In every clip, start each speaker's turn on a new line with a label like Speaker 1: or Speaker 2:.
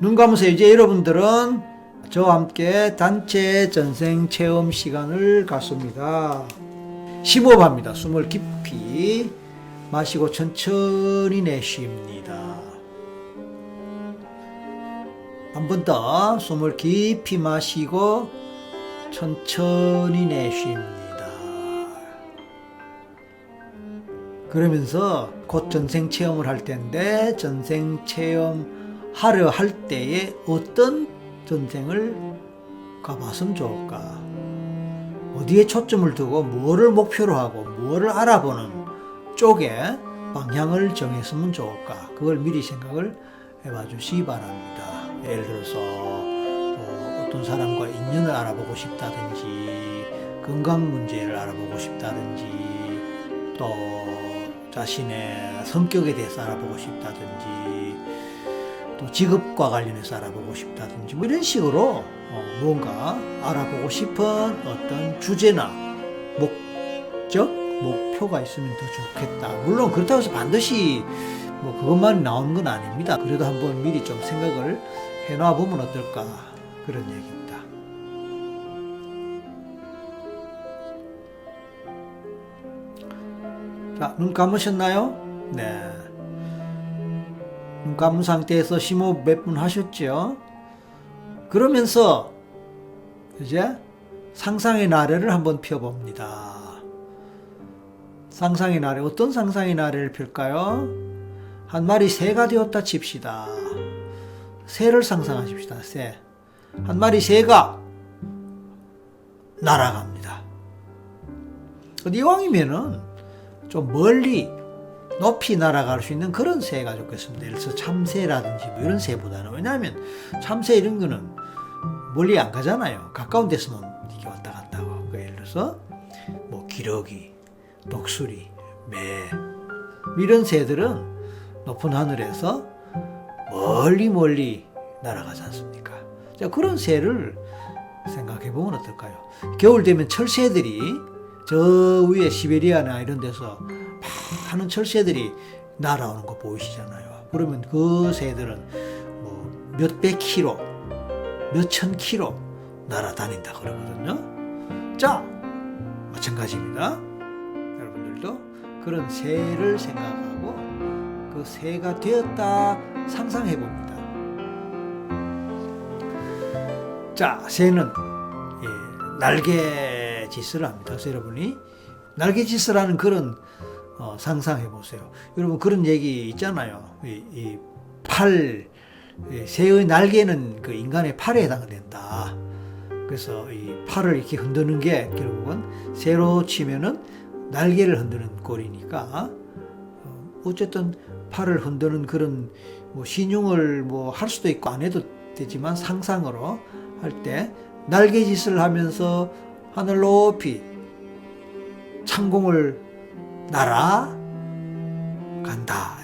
Speaker 1: 눈 감으세요. 이제 여러분들은 저와 함께 단체 전생 체험 시간을 갖습니다. 심호흡합니다. 숨을 깊이 마시고 천천히 내쉽니다. 한 번 더 숨을 깊이 마시고 천천히 내쉽니다. 그러면서 곧 전생 체험을 할 텐데 전생 체험 하려 할 때에 어떤 전생을 가봤으면 좋을까? 어디에 초점을 두고 뭐를 목표로 하고 뭐를 알아보는 쪽에 방향을 정했으면 좋을까? 그걸 미리 생각을 해봐 주시기 바랍니다. 예를 들어서 어떤 사람과 인연을 알아보고 싶다든지 건강 문제를 알아보고 싶다든지 또 자신의 성격에 대해서 알아보고 싶다든지 또 직업과 관련해서 알아보고 싶다든지 뭐 이런 식으로 뭔가 알아보고 싶은 어떤 주제나 목적, 목표가 있으면 더 좋겠다. 물론 그렇다고 해서 반드시 뭐 그것만 나오는 건 아닙니다. 그래도 한번 미리 좀 생각을 해놔 보면 어떨까 그런 얘기입니다. 자, 눈 감으셨나요? 네. 눈 감은 상태에서 심호흡 몇 분 하셨죠? 그러면서 이제 상상의 나래를 한번 펴봅니다. 상상의 나래, 어떤 상상의 나래를 펼까요? 한 마리 새가 되었다 칩시다. 새를 상상하십시다. 새. 한 마리 새가 날아갑니다. 이왕이면은 좀 멀리 높이 날아갈 수 있는 그런 새가 좋겠습니다. 예를 들어서 참새라든지 뭐 이런 새보다는. 왜냐하면 참새 이런 거는 멀리 안 가잖아요. 가까운 데서만 이게 왔다 갔다 하고. 예를 들어서 뭐 기러기, 독수리, 매 이런 새들은 높은 하늘에서 멀리 날아가지 않습니까? 자, 그런 새를 생각해 보면 어떨까요? 겨울 되면 철새들이 저 위에 시베리아나 이런 데서 많은 철새들이 날아오는 거 보이시잖아요. 그러면 그 새들은 뭐 몇백 킬로, 몇천 킬로 날아다닌다 그러거든요. 자, 마찬가지입니다. 여러분들도 그런 새를 생각하고 그 새가 되었다 상상해 봅니다. 자, 새는 날개짓을 합니다. 그래서 여러분이 날개짓을 하는 그런 상상해 보세요. 여러분 그런 얘기 있잖아요. 이 팔, 새의 날개는 그 인간의 팔에 해당된다. 그래서 이 팔을 이렇게 흔드는 게 결국은 새로 치면은 날개를 흔드는 꼴이니까 어쨌든 팔을 흔드는 그런 뭐 신용을 뭐 할 수도 있고 안 해도 되지만 상상으로 할 때 날개짓을 하면서 하늘 높이 창공을 날아간다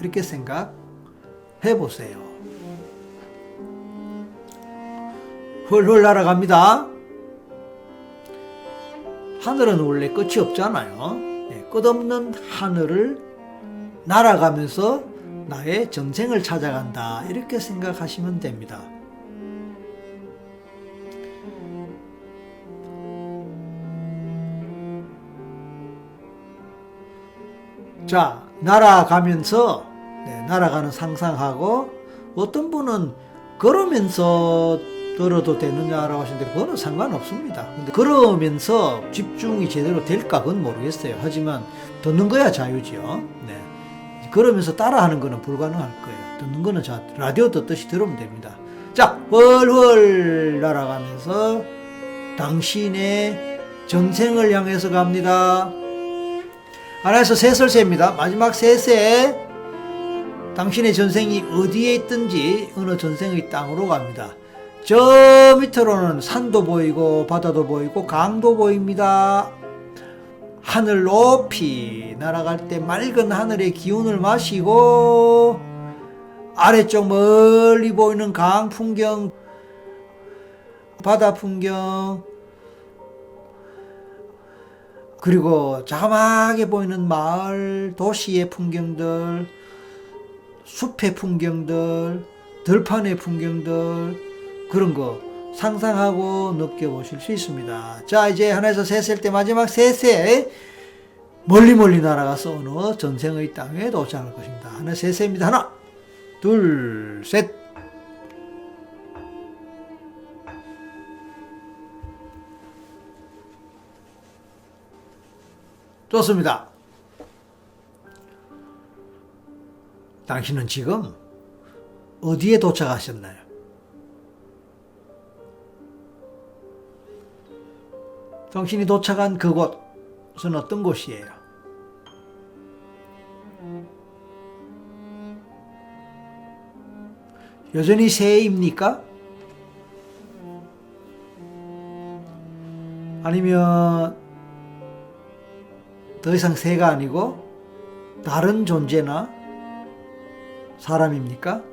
Speaker 1: 이렇게 생각해 보세요. 훌훌 날아갑니다. 하늘은 원래 끝이 없잖아요. 끝없는 하늘을 날아가면서 나의 전생을 찾아간다 이렇게 생각하시면 됩니다. 자, 날아가면서 날아가는 상상하고 어떤 분은 걸으면서 들어도 되느냐라고 하시는데 그거는 상관없습니다. 근데 걸으면서 집중이 제대로 될까 그건 모르겠어요. 하지만 듣는 거야 자유지요. 네. 걸으면서 따라하는 거는 불가능할 거예요. 듣는 거는 라디오 듣듯이 들으면 됩니다. 자, 훨훨 날아가면서 당신의 전생을 향해서 갑니다. 하나에서 세설세입니다. 마지막 세세. 당신의 전생이 어디에 있든지 어느 전생의 땅으로 갑니다. 저 밑으로는 산도 보이고 바다도 보이고 강도 보입니다. 하늘 높이 날아갈 때 맑은 하늘의 기운을 마시고 아래쪽 멀리 보이는 강 풍경, 바다 풍경, 그리고 자그마하게 보이는 마을, 도시의 풍경들, 숲의 풍경들, 들판의 풍경들 그런 거 상상하고 느껴보실 수 있습니다. 자, 이제 하나에서 세 셀 때 마지막 셋에 멀리 날아가서 어느 전생의 땅에 도착할 것입니다. 하나 세 세입니다. 하나, 둘, 셋. 좋습니다. 당신은 지금 어디에 도착하셨나요? 당신이 도착한 그곳은 어떤 곳이에요? 여전히 새입니까? 아니면 더 이상 새가 아니고 다른 존재나 사람입니까?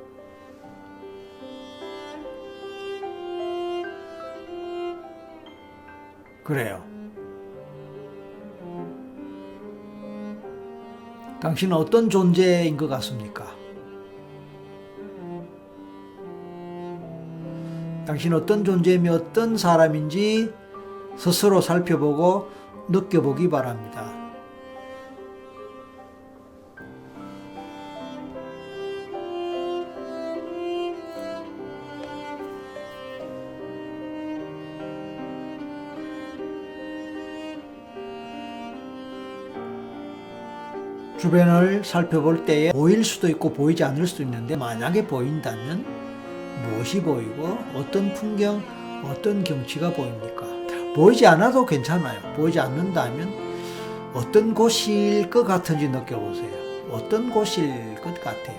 Speaker 1: 그래요. 당신은 어떤 존재인 것 같습니까? 당신은 어떤 존재이며 어떤 사람인지 스스로 살펴보고 느껴보기 바랍니다. 주변을 살펴볼 때에 보일 수도 있고 보이지 않을 수도 있는데 만약에 보인다면 무엇이 보이고 어떤 풍경, 어떤 경치가 보입니까? 보이지 않아도 괜찮아요. 보이지 않는다면 어떤 곳일 것 같은지 느껴보세요. 어떤 곳일 것 같아요.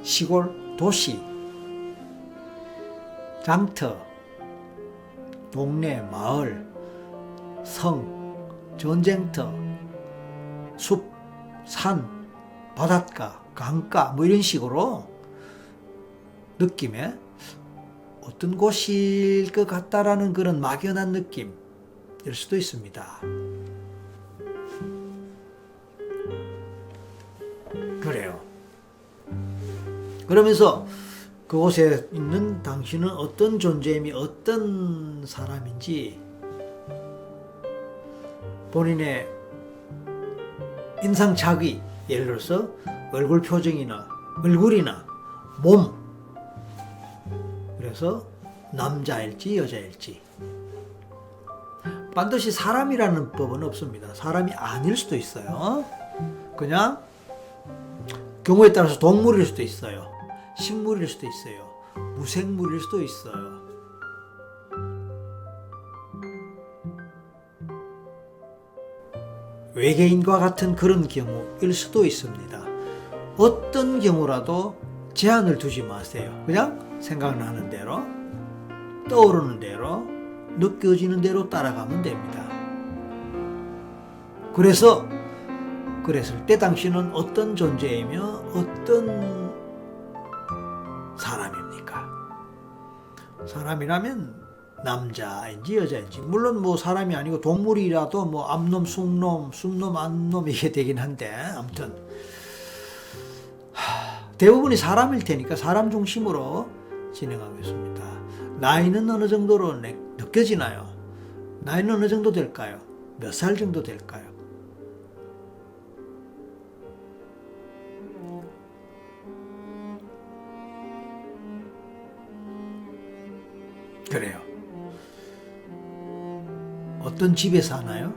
Speaker 1: 시골, 도시, 장터, 동네, 마을, 성, 전쟁터, 숲, 산, 바닷가, 강가 뭐 이런 식으로 느낌에 어떤 곳일 것 같다라는 그런 막연한 느낌일 수도 있습니다. 그래요. 그러면서 그곳에 있는 당신은 어떤 존재이며 어떤 사람인지 본인의 인상착의, 예를 들어서 얼굴 표정이나 얼굴이나 몸, 그래서 남자일지 여자일지 반드시 사람이라는 법은 없습니다. 사람이 아닐 수도 있어요. 그냥 경우에 따라서 동물일 수도 있어요. 식물일 수도 있어요. 무생물일 수도 있어요. 외계인과 같은 그런 경우일 수도 있습니다. 어떤 경우라도 제한을 두지 마세요. 그냥 생각나는 대로, 떠오르는 대로, 느껴지는 대로 따라가면 됩니다. 그랬을 때 당신은 어떤 존재이며 어떤 사람입니까? 사람이라면 남자인지 여자인지, 물론 뭐 사람이 아니고 동물이라도 뭐 암놈, 숭놈, 순놈, 암놈 이게 되긴 한데, 아무튼 대부분이 사람일 테니까 사람 중심으로 진행하겠습니다. 나이는 어느 정도로 느껴지나요? 나이는 어느 정도 될까요? 몇 살 정도 될까요? 그래요. 어떤 집에 사나요?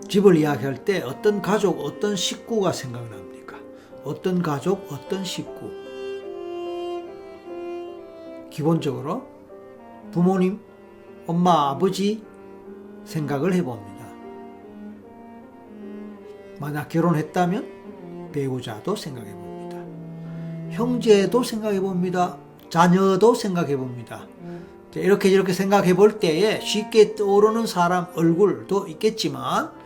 Speaker 1: 집을 이야기할 때 어떤 가족, 어떤 식구가 생각납니까? 어떤 가족, 어떤 식구? 기본적으로 부모님, 엄마, 아버지 생각을 해봅니다. 만약 결혼했다면 배우자도 생각해봅니다. 형제도 생각해봅니다. 자녀도 생각해봅니다. 이렇게 생각해 볼 때에 쉽게 떠오르는 사람 얼굴도 있겠지만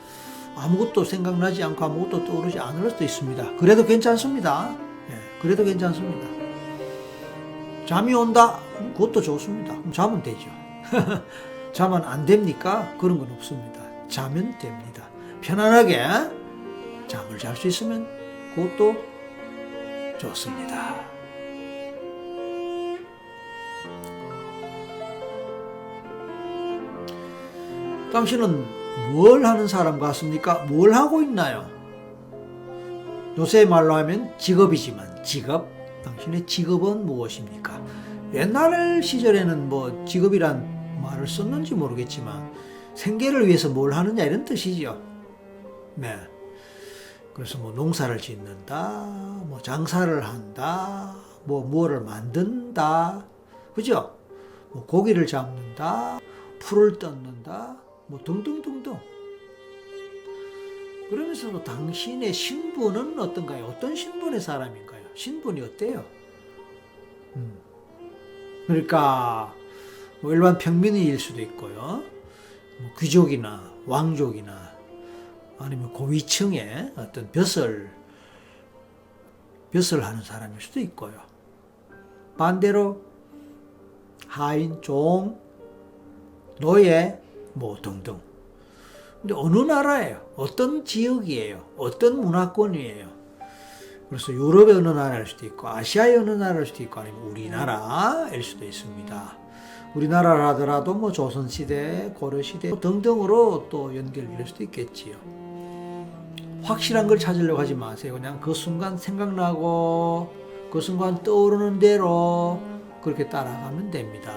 Speaker 1: 아무것도 생각나지 않고 아무것도 떠오르지 않을 수도 있습니다. 그래도 괜찮습니다. 그래도 괜찮습니다. 잠이 온다? 그것도 좋습니다. 그럼 자면 되죠. 자면 안 됩니까? 그런 건 없습니다. 자면 됩니다. 편안하게 잠을 잘 수 있으면 그것도 좋습니다. 당신은 뭘 하는 사람 같습니까? 뭘 하고 있나요? 요새 말로 하면 직업이지만 직업, 당신의 직업은 무엇입니까? 옛날 시절에는 뭐 직업이란 말을 썼는지 모르겠지만 생계를 위해서 뭘 하느냐 이런 뜻이죠. 네. 그래서 뭐 농사를 짓는다, 뭐 장사를 한다, 뭐 무엇을 만든다, 그죠? 뭐 고기를 잡는다, 풀을 뜯는다, 뭐 등등등등. 그러면서도 당신의 신분은 어떤가요? 어떤 신분의 사람인가요? 신분이 어때요? 그러니까 뭐 일반 평민일 수도 있고요. 뭐 귀족이나 왕족이나 아니면 고위층의 어떤 벼슬 하는 사람일 수도 있고요. 반대로 하인, 종, 노예, 뭐 등등. 근데 어느 나라예요? 어떤 지역이에요? 어떤 문화권이에요? 그래서 유럽의 어느 나라일 수도 있고 아시아의 어느 나라일 수도 있고 아니면 우리나라일 수도 있습니다. 우리나라라 하더라도 뭐 조선시대, 고려시대 등등으로 또 연결될 수도 있겠지요. 확실한 걸 찾으려고 하지 마세요. 그냥 그 순간 생각나고 그 순간 떠오르는 대로 그렇게 따라가면 됩니다.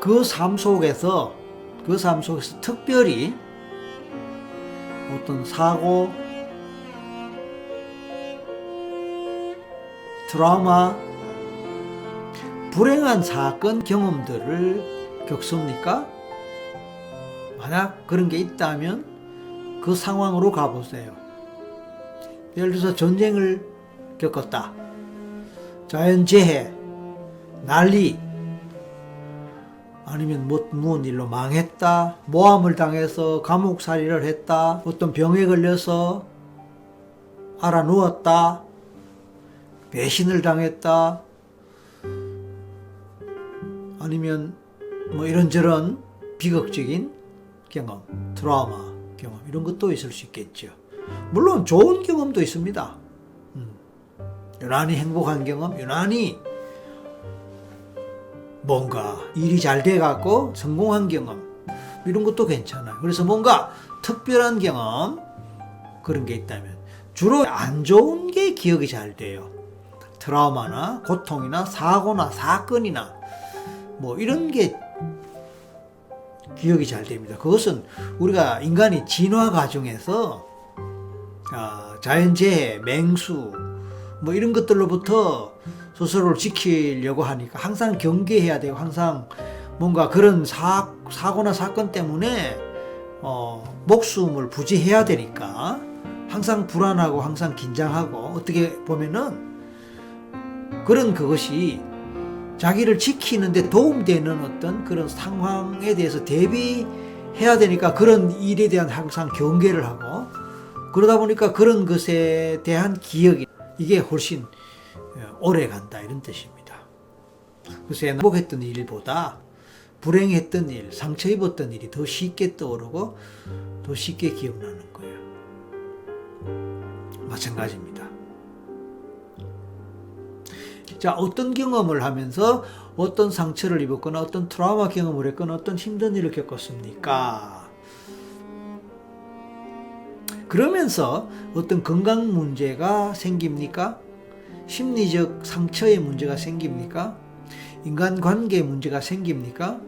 Speaker 1: 그 삶 속에서 특별히 어떤 사고, 트라우마, 불행한 사건 경험들을 겪습니까? 만약 그런 게 있다면 그 상황으로 가보세요. 예를 들어서 전쟁을 겪었다. 자연재해, 난리, 아니면 무슨 일로 망했다, 모함을 당해서 감옥살이를 했다, 어떤 병에 걸려서 알아 누웠다, 배신을 당했다, 아니면 뭐 이런저런 비극적인 경험, 트라우마 경험 이런 것도 있을 수 있겠죠. 물론 좋은 경험도 있습니다. 유난히 행복한 경험, 유난히 뭔가 일이 잘 돼갖고 성공한 경험 이런 것도 괜찮아요. 그래서 뭔가 특별한 경험 그런 게 있다면 주로 안 좋은 게 기억이 잘 돼요. 트라우마나 고통이나 사고나 사건이나 뭐 이런 게 기억이 잘 됩니다. 그것은 우리가 인간이 진화 과정에서 자연재해, 맹수 뭐 이런 것들로부터 스스로를 지키려고 하니까 항상 경계해야 되고 항상 뭔가 그런 사고나 사건 때문에 목숨을 부지해야 되니까 항상 불안하고 항상 긴장하고 어떻게 보면은 그런 그것이 자기를 지키는데 도움되는 어떤 그런 상황에 대해서 대비해야 되니까 그런 일에 대한 항상 경계를 하고 그러다 보니까 그런 것에 대한 기억이 이게 훨씬 오래 간다 이런 뜻입니다. 그래서 행복했던 일보다 불행했던 일, 상처 입었던 일이 더 쉽게 떠오르고 더 쉽게 기억나는 거예요. 마찬가지입니다. 자, 어떤 경험을 하면서 어떤 상처를 입었거나 어떤 트라우마 경험을 했거나 어떤 힘든 일을 겪었습니까? 그러면서 어떤 건강 문제가 생깁니까? 심리적 상처의 문제가 생깁니까? 인간관계 문제가 생깁니까?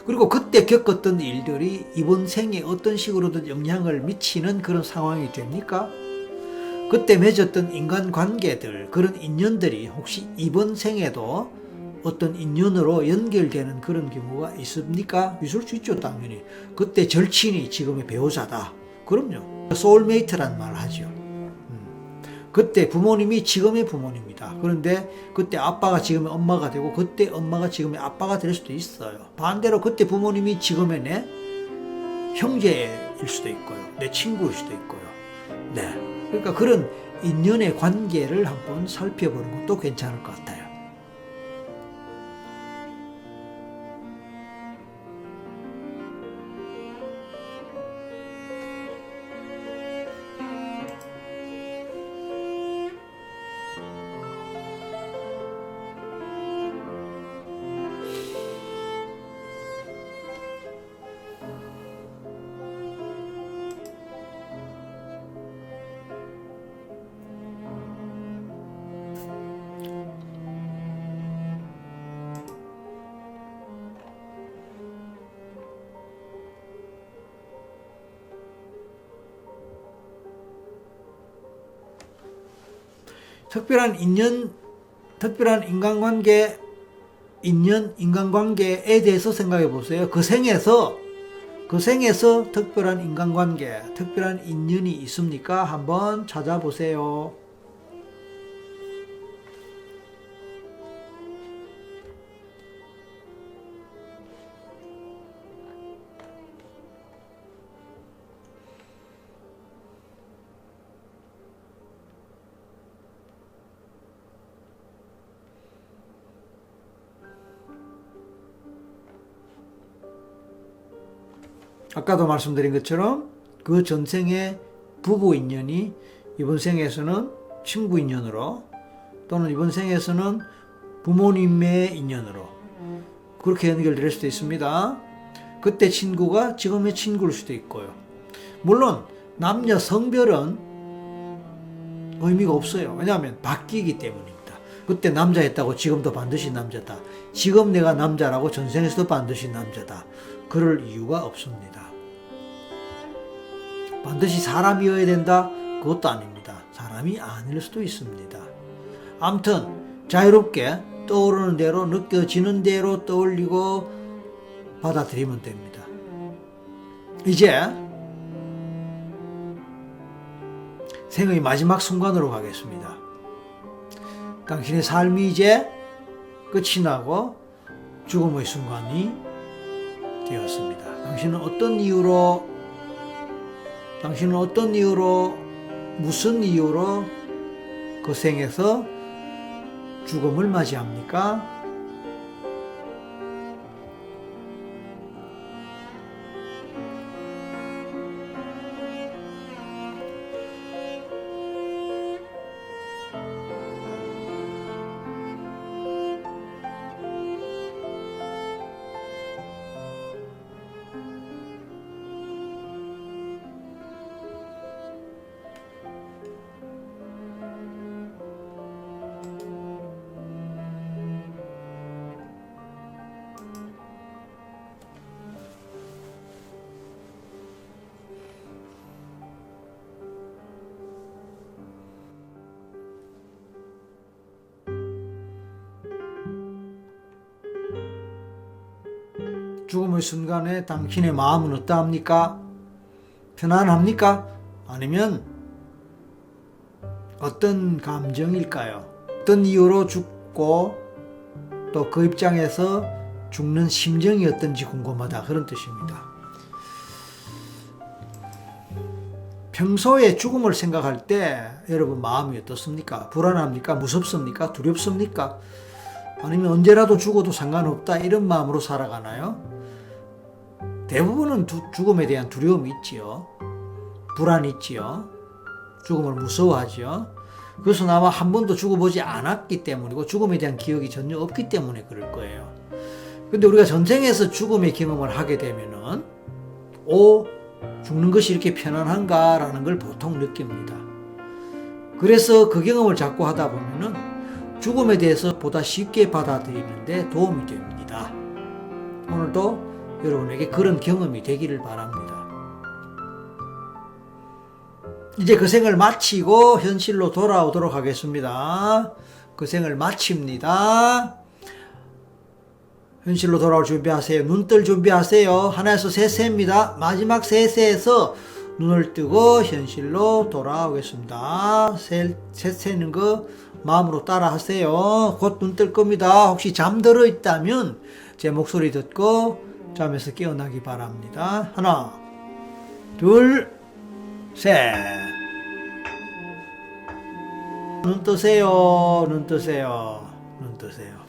Speaker 1: 그리고 그때 겪었던 일들이 이번 생에 어떤 식으로든 영향을 미치는 그런 상황이 됩니까? 그때 맺었던 인간관계들, 그런 인연들이 혹시 이번 생에도 어떤 인연으로 연결되는 그런 경우가 있습니까? 있을 수 있죠, 당연히. 그때 절친이 지금의 배우자다. 그럼요. 소울메이트란 말을 하죠. 그때 부모님이 지금의 부모님이다. 그런데 그때 아빠가 지금의 엄마가 되고 그때 엄마가 지금의 아빠가 될 수도 있어요. 반대로 그때 부모님이 지금의 내 형제일 수도 있고요. 내 친구일 수도 있고요. 네. 그러니까 그런 인연의 관계를 한번 살펴보는 것도 괜찮을 것 같아요. 특별한 인연, 특별한 인간관계, 인간관계에 대해서 생각해 보세요. 그 생에서 특별한 인간관계, 특별한 인연이 있습니까? 한번 찾아보세요. 아까도 말씀드린 것처럼 그 전생의 부부 인연이 이번 생에서는 친구 인연으로 또는 이번 생에서는 부모님의 인연으로 그렇게 연결될 수도 있습니다. 그때 친구가 지금의 친구일 수도 있고요. 물론 남녀 성별은 의미가 없어요. 왜냐하면 바뀌기 때문입니다. 그때 남자였다고 지금도 반드시 남자다. 지금 내가 남자라고 전생에서도 반드시 남자다. 그럴 이유가 없습니다. 반드시 사람이어야 된다? 그것도 아닙니다. 사람이 아닐 수도 있습니다. 아무튼 자유롭게 떠오르는 대로 느껴지는 대로 떠올리고 받아들이면 됩니다. 이제 생의 마지막 순간으로 가겠습니다. 당신의 삶이 이제 끝이 나고 죽음의 순간이 되었습니다. 당신은 어떤 이유로 무슨 이유로 그 생에서 죽음을 맞이합니까? 죽음의 순간에 당신의 마음은 어떠합니까? 편안합니까? 아니면 어떤 감정일까요? 어떤 이유로 죽고 또 그 입장에서 죽는 심정이 어떤지 궁금하다, 그런 뜻입니다. 평소에 죽음을 생각할 때 여러분 마음이 어떻습니까? 불안합니까? 무섭습니까? 두렵습니까? 아니면 언제라도 죽어도 상관없다 이런 마음으로 살아가나요? 대부분은 죽음에 대한 두려움이 있지요. 불안이 있지요. 죽음을 무서워하지요. 그것은 아마 한 번도 죽어보지 않았기 때문이고 죽음에 대한 기억이 전혀 없기 때문에 그럴 거예요. 근데 우리가 전생에서 죽음의 경험을 하게 되면은 죽는 것이 이렇게 편안한가라는 걸 보통 느낍니다. 그래서 그 경험을 자꾸 하다 보면은 죽음에 대해서 보다 쉽게 받아들이는 데 도움이 됩니다. 오늘도 여러분에게 그런 경험이 되기를 바랍니다. 이제 그 생을 마치고 현실로 돌아오도록 하겠습니다. 그 생을 마칩니다. 현실로 돌아올 준비하세요. 눈 뜰 준비하세요. 하나에서 셋세입니다. 마지막 셋세에서 눈을 뜨고 현실로 돌아오겠습니다. 셋세는 거 마음으로 따라 하세요. 곧 눈 뜰 겁니다. 혹시 잠들어 있다면 제 목소리 듣고 잠에서 깨어나기 바랍니다. 하나, 둘, 셋. 눈 뜨세요. 눈 뜨세요. 눈 뜨세요.